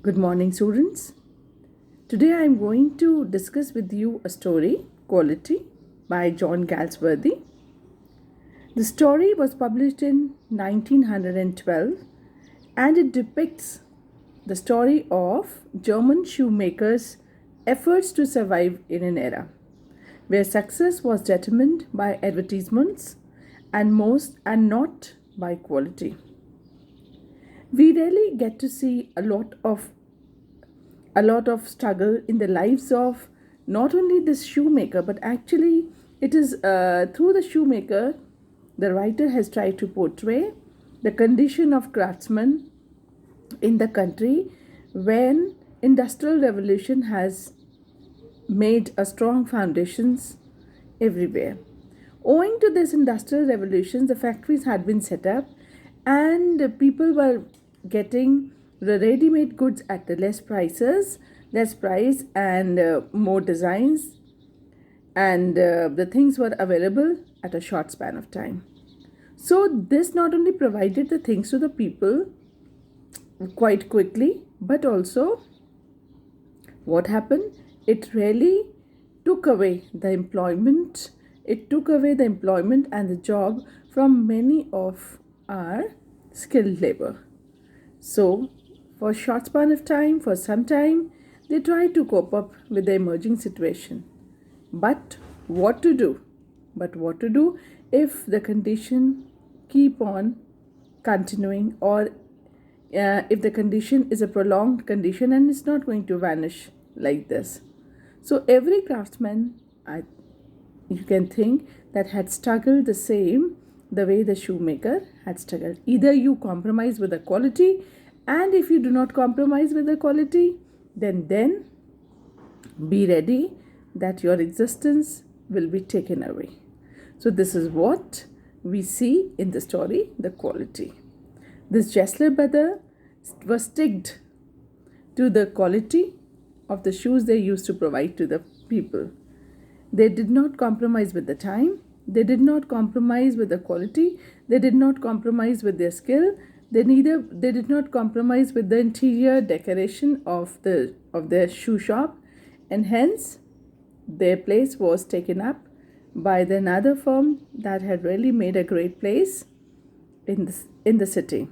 Good morning, students. Today I am going to discuss with you a story, Quality, by John Galsworthy. The story was published in 1912 and it depicts the story of German shoemakers' efforts to survive in an era where success was determined by advertisements and not by quality. We rarely get to see a lot of struggle in the lives of not only this shoemaker, but actually it is through the shoemaker the writer has tried to portray the condition of craftsmen in the country when industrial revolution has made a strong foundations everywhere. Owing to this industrial revolution, the factories had been set up and people were getting the ready-made goods at the less price and more designs, and the things were available at a short span of time. So this not only provided the things to the people quite quickly, but also what happened? It really took away the employment. It took away the employment and the job from many of our skilled labor. So, for a short span of time, for some time, they tried to cope up with the emerging situation. But what to do? But what to do if the condition keep on continuing, or if the condition is a prolonged condition and it's not going to vanish like this? So every craftsman, you can think, that had struggled the way the shoemaker had struggled. Either you compromise with the quality, and if you do not compromise with the quality, then be ready that your existence will be taken away. So this is what we see in the story, the quality. This Jessler brother was sticked to the quality of the shoes they used to provide to the people. They did not compromise with the time. They did not compromise with the quality. They did not compromise with their skill. They did not compromise with the interior decoration of their shoe shop, and hence their place was taken up by another firm that had really made a great place in the city.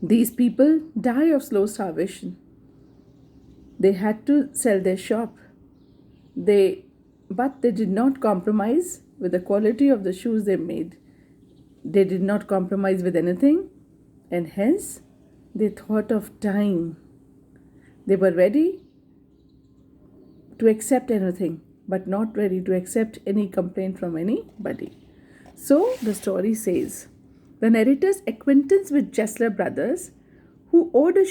These people die of slow starvation. They had to sell their shop. But they did not compromise with the quality of the shoes they made. They did not compromise with anything, and hence they thought of dying. They were ready to accept anything, but not ready to accept any complaint from anybody. So the story says, the narrator's acquaintance with Jessler brothers, who owned a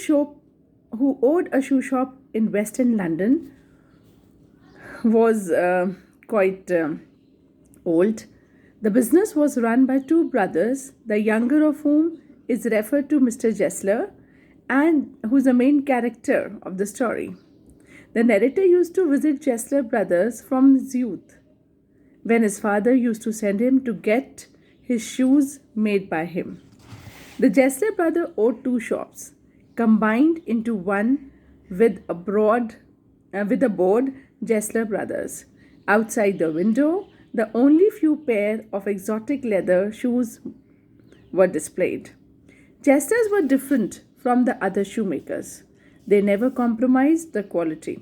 shoe shop in West End London, was quite old. The business was run by two brothers, the younger of whom is referred to Mr. Jessler, and who's the main character of the story. The narrator used to visit Jessler brothers from his youth, when his father used to send him to get his shoes made by him. The Jessler brother owned two shops, combined into one with a board, Jessler brothers. Outside the window, the only few pair of exotic leather shoes were displayed. Jesters were different from the other shoemakers. They never compromised the quality.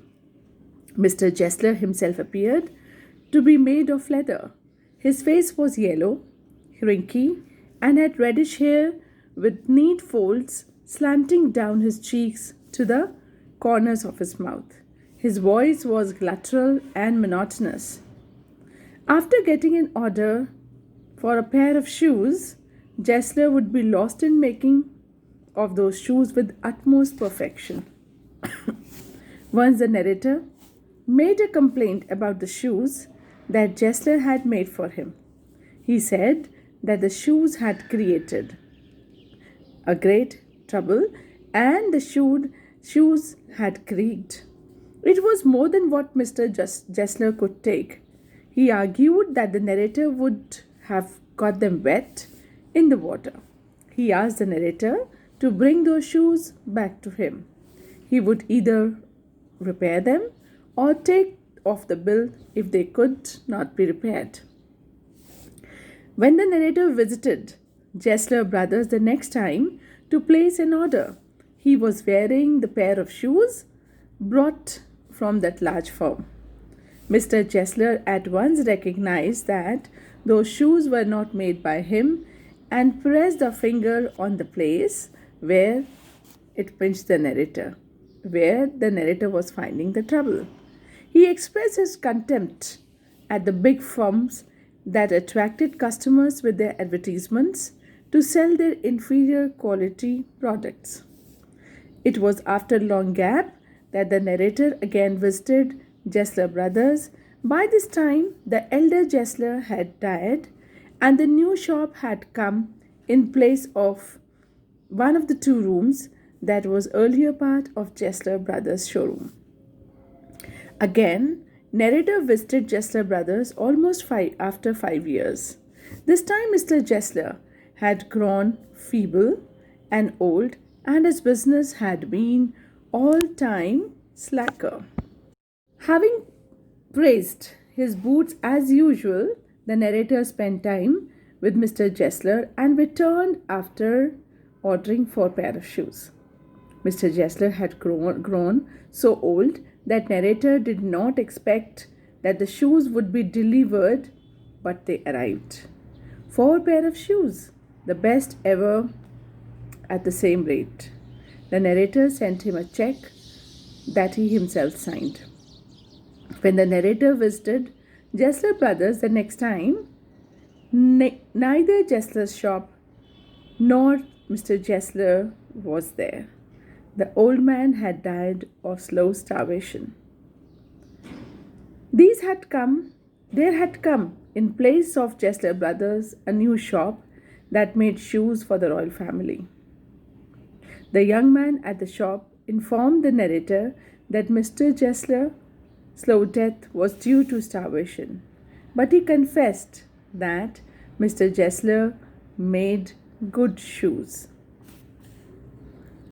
Mr. Jessler himself appeared to be made of leather. His face was yellow, wrinky, and had reddish hair with neat folds slanting down his cheeks to the corners of his mouth. His voice was guttural and monotonous. After getting an order for a pair of shoes, Jessler would be lost in making of those shoes with utmost perfection. Once the narrator made a complaint about the shoes that Jessler had made for him. He said that the shoes had created a great trouble and the shoes had creaked. It was more than what Mr. Jessler could take. He argued that the narrator would have got them wet in the water. He asked the narrator to bring those shoes back to him. He would either repair them or take off the bill if they could not be repaired. When the narrator visited Jessler Brothers the next time to place an order, he was wearing the pair of shoes brought from that large firm. Mr. Jessler at once recognized that those shoes were not made by him and pressed a finger on the place where it pinched the narrator, where the narrator was finding the trouble. He expressed his contempt at the big firms that attracted customers with their advertisements to sell their inferior quality products. It was after a long gap that the narrator again visited Jessler Brothers. By this time, the elder Jessler had died, and the new shop had come in place of one of the two rooms that was earlier part of Jessler Brothers' showroom. Again, narrator visited Jessler Brothers after 5 years. This time, Mr. Jessler had grown feeble and old, and his business had been all-time slacker. Having praised his boots as usual, the narrator spent time with Mr. Jessler and returned after ordering 4 pairs of shoes. Mr. Jessler had grown so old that narrator did not expect that the shoes would be delivered, but they arrived. 4 pairs of shoes, the best ever, at the same rate. The narrator sent him a check that he himself signed. When the narrator visited Jessler Brothers the next time, neither Jessler's shop nor Mr. Jessler was there. The old man had died of slow starvation. There had come in place of Jessler Brothers a new shop that made shoes for the royal family. The young man at the shop informed the narrator that Mr. Jessler's slow death was due to starvation, but he confessed that Mr. Jessler made good shoes.